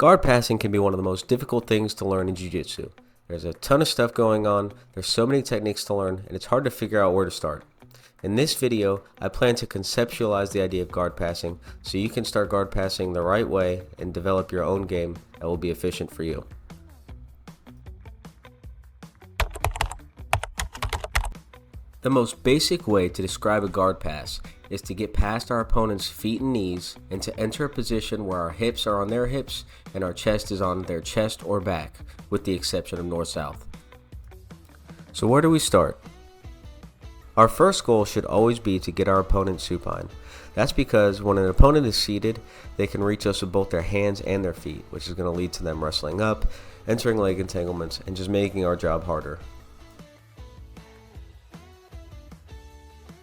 Guard passing can be one of the most difficult things to learn in Jiu-Jitsu. There's a ton of stuff going on, there's so many techniques to learn, and it's hard to figure out where to start. In this video, I plan to conceptualize the idea of guard passing so you can start guard passing the right way and develop your own game that will be efficient for you. The most basic way to describe a guard pass is to get past our opponent's feet and knees and to enter a position where our hips are on their hips and our chest is on their chest or back, with the exception of north-south. So where do we start? Our first goal should always be to get our opponent supine. That's because when an opponent is seated, they can reach us with both their hands and their feet, which is going to lead to them wrestling up, entering leg entanglements, and just making our job harder.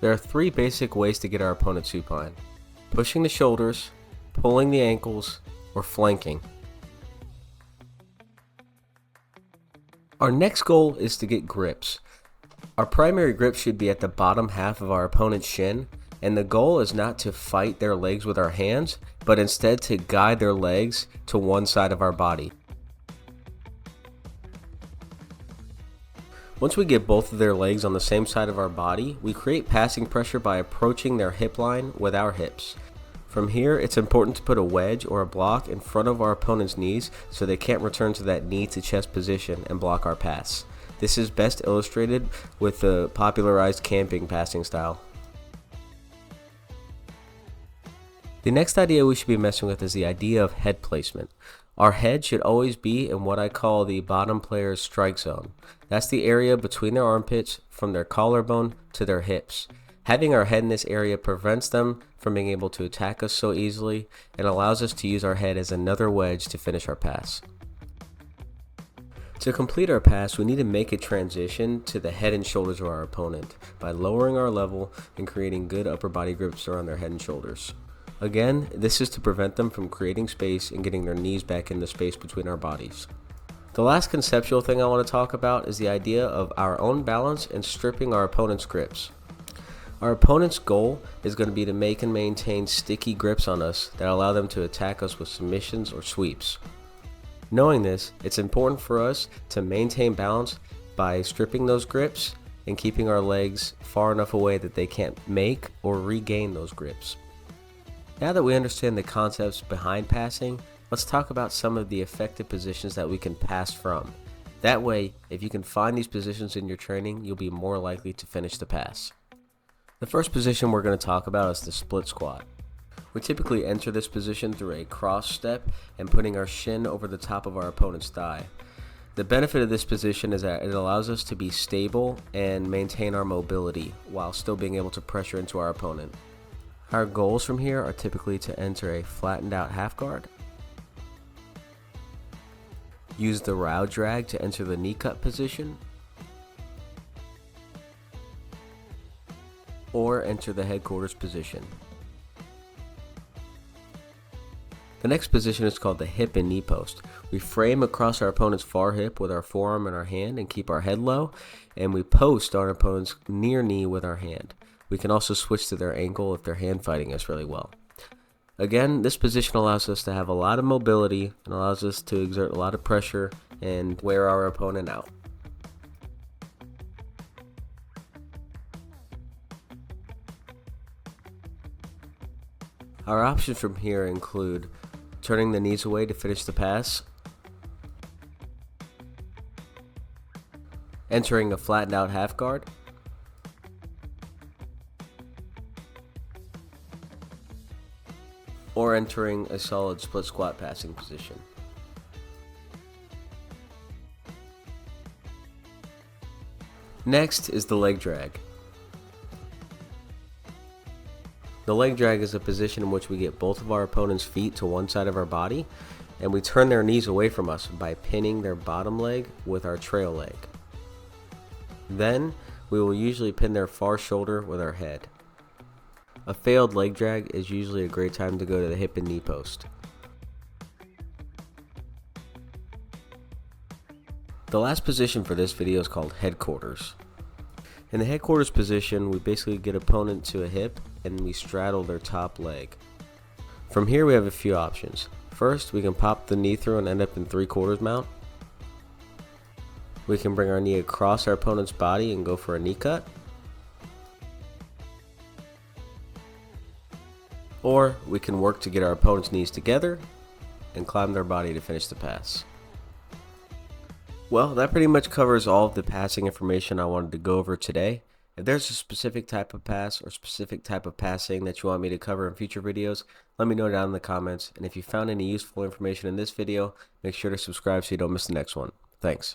There are three basic ways to get our opponent supine: pushing the shoulders, pulling the ankles, or flanking. Our next goal is to get grips. Our primary grip should be at the bottom half of our opponent's shin, and the goal is not to fight their legs with our hands, but instead to guide their legs to one side of our body. Once we get both of their legs on the same side of our body, we create passing pressure by approaching their hip line with our hips. From here, it's important to put a wedge or a block in front of our opponent's knees so they can't return to that knee to chest position and block our pass. This is best illustrated with the popularized camping passing style. The next idea we should be messing with is the idea of head placement. Our head should always be in what I call the bottom player's strike zone. That's the area between their armpits from their collarbone to their hips. Having our head in this area prevents them from being able to attack us so easily and allows us to use our head as another wedge to finish our pass. To complete our pass, we need to make a transition to the head and shoulders of our opponent by lowering our level and creating good upper body grips around their head and shoulders. Again, this is to prevent them from creating space and getting their knees back in the space between our bodies. The last conceptual thing I want to talk about is the idea of our own balance and stripping our opponent's grips. Our opponent's goal is going to be to make and maintain sticky grips on us that allow them to attack us with submissions or sweeps. Knowing this, it's important for us to maintain balance by stripping those grips and keeping our legs far enough away that they can't make or regain those grips. Now that we understand the concepts behind passing, let's talk about some of the effective positions that we can pass from. That way, if you can find these positions in your training, you'll be more likely to finish the pass. The first position we're going to talk about is the split squat. We typically enter this position through a cross step and putting our shin over the top of our opponent's thigh. The benefit of this position is that it allows us to be stable and maintain our mobility while still being able to pressure into our opponent. Our goals from here are typically to enter a flattened out half guard, use the row drag to enter the knee cut position, or enter the headquarters position. The next position is called the hip and knee post. We frame across our opponent's far hip with our forearm and our hand and keep our head low, and we post on our opponent's near knee with our hand. We can also switch to their ankle if they're hand fighting us really well. Again, this position allows us to have a lot of mobility and allows us to exert a lot of pressure and wear our opponent out. Our options from here include turning the knees away to finish the pass, entering a flattened out half guard, or entering a solid split squat passing position. Next is the leg drag. The leg drag is a position in which we get both of our opponent's feet to one side of our body and we turn their knees away from us by pinning their bottom leg with our trail leg. Then we will usually pin their far shoulder with our head. A failed leg drag is usually a great time to go to the hip and knee post. The last position for this video is called headquarters. In the headquarters position, we basically get opponent to a hip and we straddle their top leg. From here we have a few options. First, we can pop the knee through and end up in 3/4 mount. We can bring our knee across our opponent's body and go for a knee cut. Or we can work to get our opponent's knees together and climb their body to finish the pass. Well, that pretty much covers all of the passing information I wanted to go over today. If there's a specific type of pass or specific type of passing that you want me to cover in future videos, let me know down in the comments. And if you found any useful information in this video, make sure to subscribe so you don't miss the next one. Thanks.